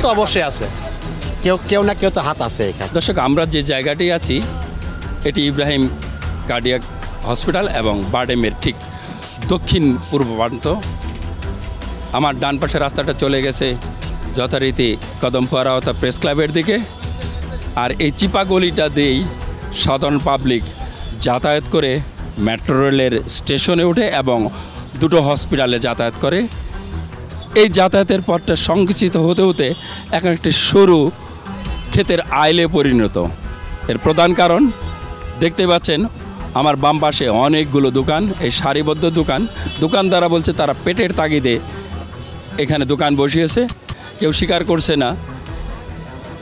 তো অবশ্যই আছে, কেউ না কেউ তো হাত আছে এখানে। দর্শক, আমরা যে জায়গাটি আছি এটি ইব্রাহিম কার্ডিয়াক হসপিটাল এবং বারডেমের ঠিক দক্ষিণ পূর্ব প্রান্ত। আমার ডান পাশে রাস্তাটা চলে গেছে যথারীতি কদমপাড়া অর্থাৎ প্রেস ক্লাবের দিকে, আর এই চিপা গলিটা দিয়েই সাধারণ পাবলিক যাতায়াত করে মেট্রো রেলের স্টেশনে ওঠে এবং দুটো হসপিটালে যাতায়াত করে। এই যাতায়াতের পথটা সংকুচিত হতে হতে এখন একটি সরু ক্ষেতের আইলে পরিণত। এর প্রধান কারণ দেখতে পাচ্ছেন আমার বাম পাশে অনেকগুলো দোকান, এই সারিবদ্ধ দোকানদাররা বলছে তারা পেটের তাগিদে এখানে দোকান বসিয়েছে, কেউ স্বীকার করছে না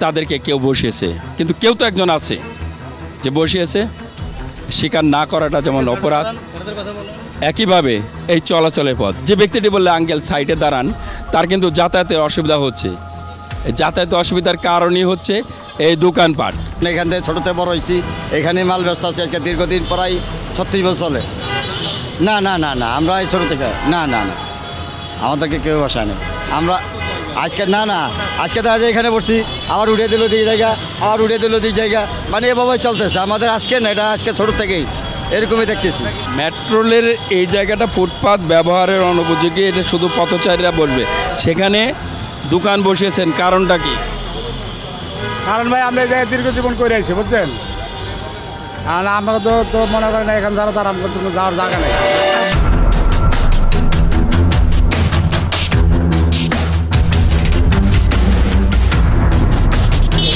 তাদেরকে কেউ বসিয়েছে, কিন্তু কেউ তো একজন আছে যে বসিয়েছে। স্বীকার না করাটা যেমন অপরাধ, একইভাবে এই চলাচলের পথ যে ব্যক্তিটি বললে আঙ্কেল সাইডে দাঁড়ান, তার কিন্তু যাতায়াতের অসুবিধা হচ্ছে। এই যাতায়াতের অসুবিধার কারণই হচ্ছে এই দোকানপাট। এখান থেকে ছোটোতে বড় হয়েছি, এখানে মাল ব্যস্ত আছে আজকে দীর্ঘদিন প্রায় 36 বছর চলে। না না না না, আমরা এই ছোটো থেকে না না না, আমাদেরকে কেউ বসায় না। আমরা আজকে আজকে দেখা যায় এখানে বসছি, আবার উঠে দিল দুই জায়গা, আবার উঠে দিল দুই জায়গা, মানে এভাবে চলতেছে আমাদের। আজকে না, এটা আজকে ছোটো থেকেই এরকমই দেখতেছি। মেট্রোলের এই জায়গাটা ফুটপাত ব্যবহারের অনুপযোগী, এটা শুধু পথচারীরা বসবে, সেখানে দোকান বসিয়েছেন, কারণটা কি? কারণ ভাই আমরা এই জায়গায় দীর্ঘ জীবন করে আছি, বুঝছেন। আর আমরা তো মনে করেন এখান যারা তার আমাদের যাওয়ার জায়গা নেই।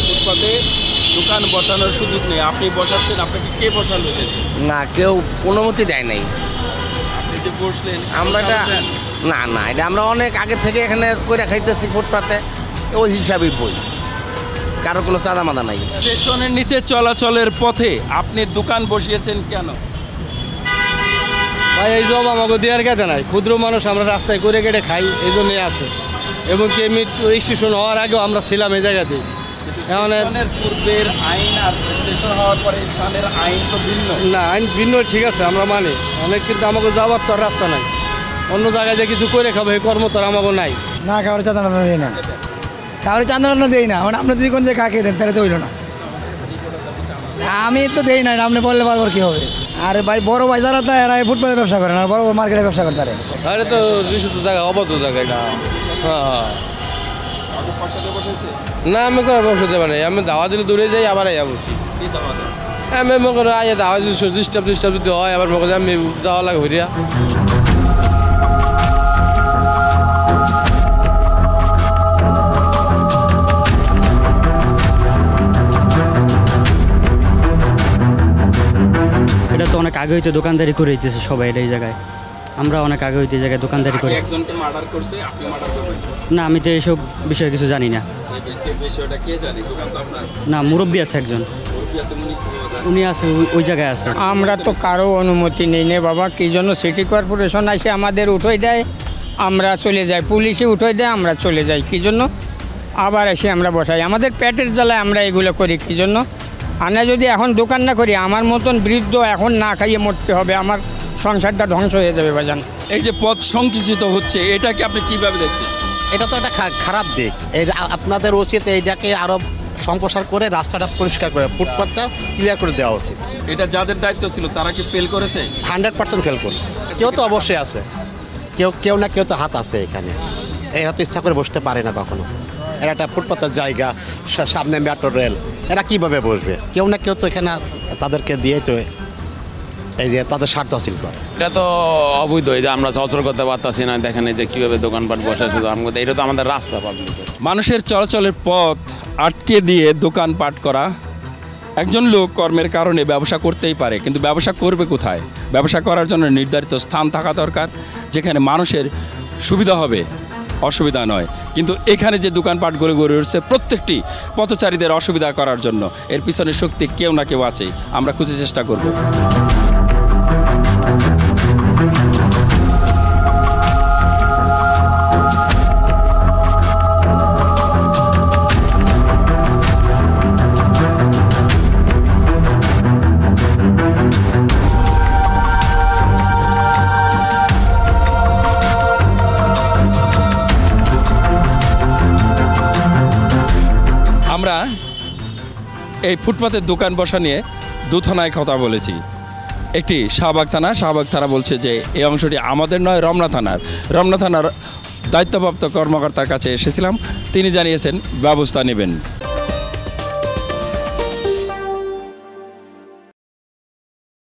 ফুটপাতে দোকান বসানোর সুযোগ নেই, আপনি বসাচ্ছেন, আপনাকে কে বসালো? না, কেউ অনুমতি দেয় নাই। আপনি যে বসলেন আমরা এটা না এটা আমরা অনেক আগে থেকে এখানে করে খাইতেছি ফুটপাতে, ওই হিসাবেই বই, কারো কোনো চাঁদা মাদা নাই। স্টেশনের নিচে চলাচলের পথে আপনি দোকান বসিয়েছেন কেন? ভাই এই জব আমাকে দেওয়ার কেটে নাই, ক্ষুদ্র মানুষ আমরা রাস্তায় করে কেটে খাই, এই জন্যই আছে। এবং কি স্টেশন হওয়ার আগেও আমরা ছিলাম এই জায়গাতেই। পূর্বের আইন আর স্টেশন হওয়ার পরে স্থানের আইন তো ভিন্ন। না, আইন ভিন্ন, ঠিক আছে, আমরা মানি অনেক, কিন্তু আমাকে যাওয়ার তো আর রাস্তা নাই। অন্য জায়গায় যে কিছু করে খাবো এই কর্ম তো আমাকে নাই। না, কারোর চাঁদা দেয় না, কারোর চাঁদা দেই না। আপনি যদি কোন যে কাকে দেন তাহলে তো হইল না, আমি তো দেই না, আপনি বললে পারবার কি হবে। আরে ভাই, বড় ভাই যারা তা এরা ফুটপাতে ব্যবসা করে না, বড় মার্কেটে ব্যবসা করে তারা। আরে তো বিশুদ্ধ জায়গা, অবদ্ধ জায়গা এটা। হ্যাঁ, না আমি কোনো বসতে পারি, আমি দাওয়া দিলে দূরে যাই, আবার আইয়া বসি। আমি মনে করি আইয়া দাওয়া দিলে ডিস্টার্ব যদি হয়, আবার মনে করি আমি যাওয়া লাগে হইয়া। এটা তো অনেক আগে হইতে দোকানদারি করে দিতেছে সবাই এই জায়গায়। আমরা অনেক আগে হইতে জায়গায় দোকানদারি করি। একজনকে মার্ডার করছে, আপনি মার্ডার করবেন না, আমি তো এইসব বিষয়ে কিছু জানি না। বিষয়টা কে জানে? দোকান তো আপনার। না, মুরব্বী আছে একজন, উনি আছে ওই জায়গায় আছে। আমরা তো কারো অনুমতি নেই নে বাবা, কি জন্য সিটি কর্পোরেশন এসে আমাদের উঠোই দেয়, আমরা চলে যাই, পুলিশে উঠোই দেয়, আমরা চলে যাই, কি জন্য আবার এসে আমরা বসাই। আমাদের পেটের জ্বালায় আমরা এগুলো করি, কি জন্য? আমরা যদি এখন দোকান না করি, আমার মতন বৃদ্ধ এখন না খাইয়ে মরতে হবে, আমার সংসারটা ধ্বংস হয়ে যাবে বাজান। এই যে পথ সংকুচিত হচ্ছে, এটাকে আপনি কিভাবে দেখছেন? এটা তো একটা খারাপ দিক। আপনাদের উচিত এইটাকে আরও সম্প্রসার করে রাস্তাটা পরিষ্কার করে ফুটপাথটা ক্লিয়ার করে দেওয়া উচিত। এটা যাদের দায়িত্ব ছিল তারা কি ফেল করেছে? 100% ফেল করছে। কেউ তো অবশ্যই আছে, কেউ না কেউ তো হাত আছে এখানে। এরা তো ইচ্ছা করে বসতে পারে না কখনো। এরা একটা ফুটপাথের জায়গা, সামনে মেট্রো রেল, এরা কীভাবে বসবে? কেউ না কেউ তো এখানে তাদেরকে দিয়ে তো এই যে তাদের স্বার্থ হাসিল করে। এটা তো অবৈধ, এই যে আমরা চলাচল করতে পারতাছি না, দেখেন এই যে কীভাবে দোকানপাট বসেছে, এটা তো আমাদের রাস্তা পাবলিকের। মানুষের চলাচলের পথ আটকে দিয়ে দোকানপাট করা। একজন লোক কর্মের কারণে ব্যবসা করতেই পারে, কিন্তু ব্যবসা করবে কোথায়? ব্যবসা করার জন্য নির্ধারিত স্থান থাকা দরকার, যেখানে মানুষের সুবিধা হবে, অসুবিধা নয়। কিন্তু এখানে যে দোকানপাটগুলো গড়ে উঠছে প্রত্যেকটি পথচারীদের অসুবিধা করার জন্য। এর পিছনে শক্তি কেউ না কেউ আছে, আমরা খুঁজে চেষ্টা করব। আমরা এই ফুটপাতের দোকান বসা নিয়ে 2 থানায় কথা বলেছি। একটি শাহবাগ থানা বলছে যে এই অংশটি আমাদের নয়, রমনা থানার দায়িত্বপ্রাপ্ত কর্মকর্তার কাছে এসেছিলাম, তিনি জানিয়েছেন ব্যবস্থা নেবেন।